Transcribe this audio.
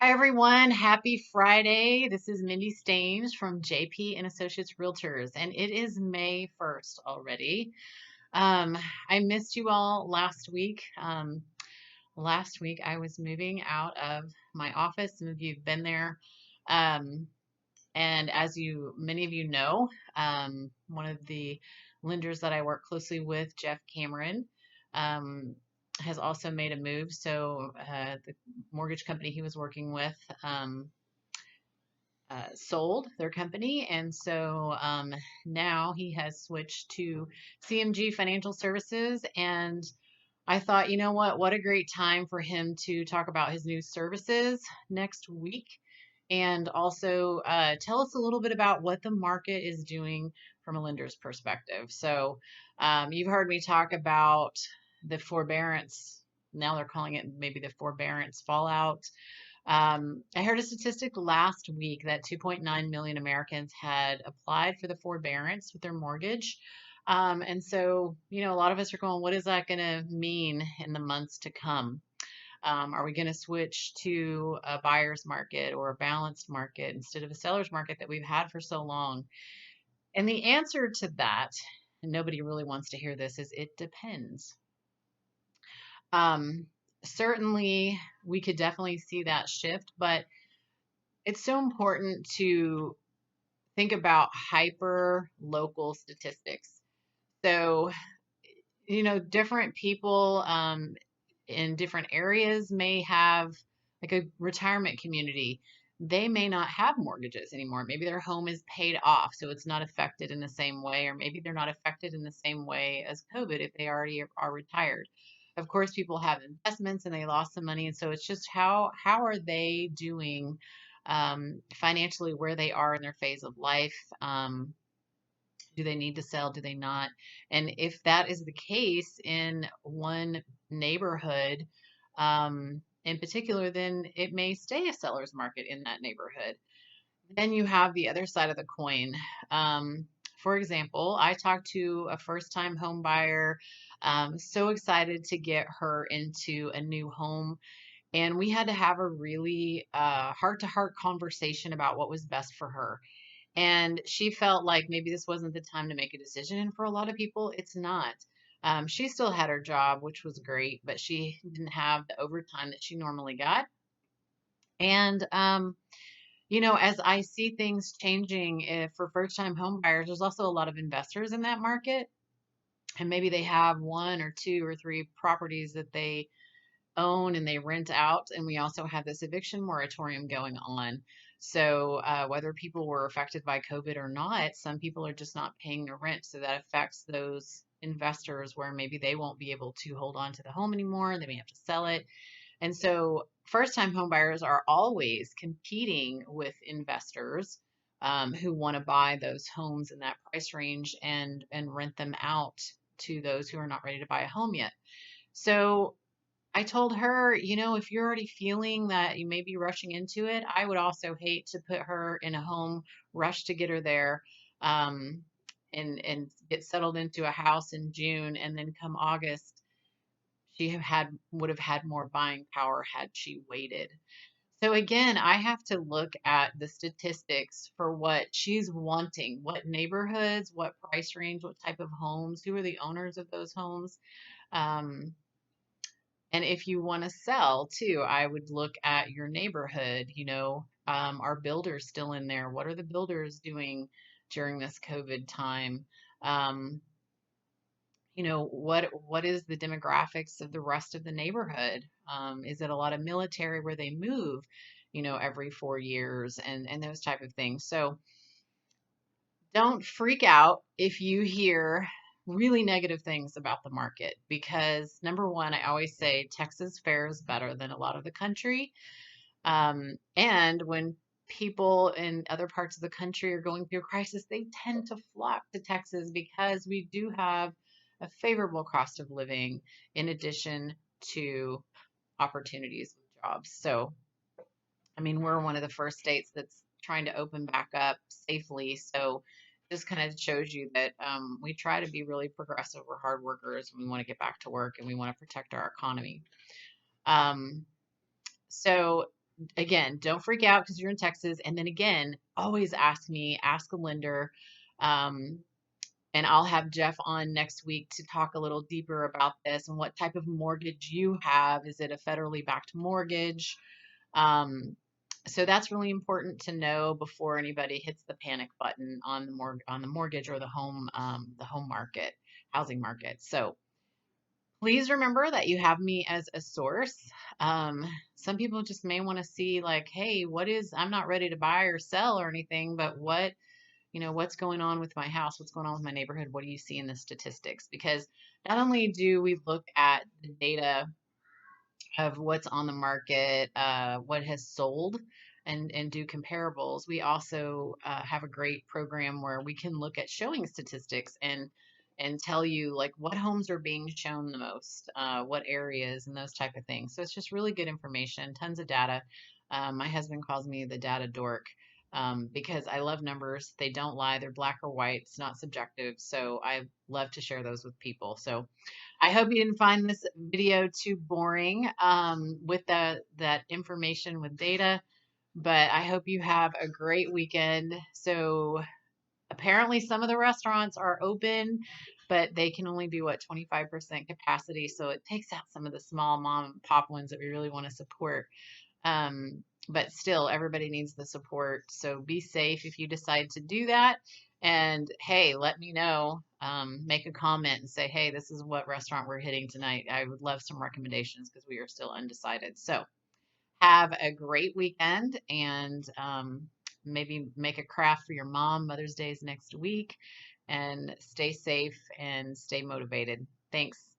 Hi everyone, happy Friday. This is Mindy Stange from JP and Associates Realtors, and it is May 1st already. Um, I missed you all last week. Last week I was moving out of my office. Some of you have been there. Um, and as many of you know, one of the lenders that I work closely with, Jeff Cameron, um, has also made a move. So the mortgage company he was working with sold their company, and so now he has switched to CMG Financial Services. And I thought, you know what a great time for him to talk about his new services next week, and also tell us a little bit about what the market is doing from a lender's perspective. So you've heard me talk about the forbearance. Now they're calling it maybe the forbearance fallout. I heard a statistic last week that 2.9 million Americans had applied for the forbearance with their mortgage. And so, a lot of us are going, what is that going to mean in the months to come? Are we going to switch to a buyer's market or a balanced market instead of a seller's market that we've had for so long? And the answer to that, and nobody really wants to hear this, is it depends. Um, Certainly, we could definitely see that shift, but it's so important to think about hyper local statistics. So, different people in different areas may have, like, a retirement community. They may not have mortgages anymore. Maybe their home is paid off, so it's not affected in the same way, or maybe they're not affected in the same way as COVID if they already are retired. Of course, people have investments and they lost some money, and so it's just how are they doing financially, where they are in their phase of life. Do they need to sell? Do they not? And if that is the case in one neighborhood, in particular, then it may stay a seller's market in that neighborhood. Then you have the other side of the coin. For example, I talked to a first-time home buyer, so excited to get her into a new home, and we had to have a really heart-to-heart conversation about what was best for her. And she felt like maybe this wasn't the time to make a decision. And for a lot of people, it's not. She still had her job, which was great, but she didn't have the overtime that she normally got. And, as I see things changing, for first time home buyers, there's also a lot of investors in that market. And maybe they have one or two or three properties that they own and they rent out. And we also have this eviction moratorium going on. So whether people were affected by COVID or not, some people are just not paying their rent. So that affects those investors where maybe they won't be able to hold on to the home anymore. They may have to sell it. And so first time home buyers are always competing with investors who want to buy those homes in that price range and rent them out to those who are not ready to buy a home yet. So I told her, if you're already feeling that you may be rushing into it, I would also hate to put her in a home, rush to get her there, um, and get settled into a house in June, and then come August, would have had more buying power had she waited. So again, I have to look at the statistics for what she's wanting, what neighborhoods, what price range, what type of homes, who are the owners of those homes. Um, And if you want to sell too, I would look at your neighborhood. Are builders still in there? What are the builders doing during this COVID time? Um, what is the demographics of the rest of the neighborhood? Is it a lot of military where they move, every 4 years, and those type of things? So don't freak out if you hear really negative things about the market, because number one, I always say Texas fares better than a lot of the country. And when people in other parts of the country are going through a crisis, they tend to flock to Texas because we do have a favorable cost of living in addition to opportunities with jobs. So, I mean, we're one of the first states that's trying to open back up safely. So, just kind of shows you that we try to be really progressive. We're hard workers. We want to get back to work and we want to protect our economy. Um, so again, don't freak out because you're in Texas. And then again, always ask me, ask a lender. Um, and I'll have Jeff on next week to talk a little deeper about this and what type of mortgage you have. Is it a federally backed mortgage? Um, so that's really important to know before anybody hits the panic button on the mortgage or the home market, housing market. So please remember that you have me as a source. Some people just may want to see like, hey, I'm not ready to buy or sell or anything, but what's going on with my house? What's going on with my neighborhood? What do you see in the statistics? Because not only do we look at the data of what's on the market, what has sold, and do comparables. We also have a great program where we can look at showing statistics and tell you like what homes are being shown the most, what areas, and those type of things. So it's just really good information, tons of data. My husband calls me the data dork. Because I love numbers. They don't lie. They're black or white. It's not subjective. So I love to share those with people. So I hope you didn't find this video too boring with that information with data, but I hope you have a great weekend. So apparently some of the restaurants are open, but they can only do 25% capacity. So it takes out some of the small mom and pop ones that we really want to support. But still, everybody needs the support. So be safe if you decide to do that. And hey, let me know. Make a comment and say, hey, this is what restaurant we're hitting tonight. I would love some recommendations because we are still undecided. So have a great weekend and maybe make a craft for your mom. Mother's Day is next week. And stay safe and stay motivated. Thanks.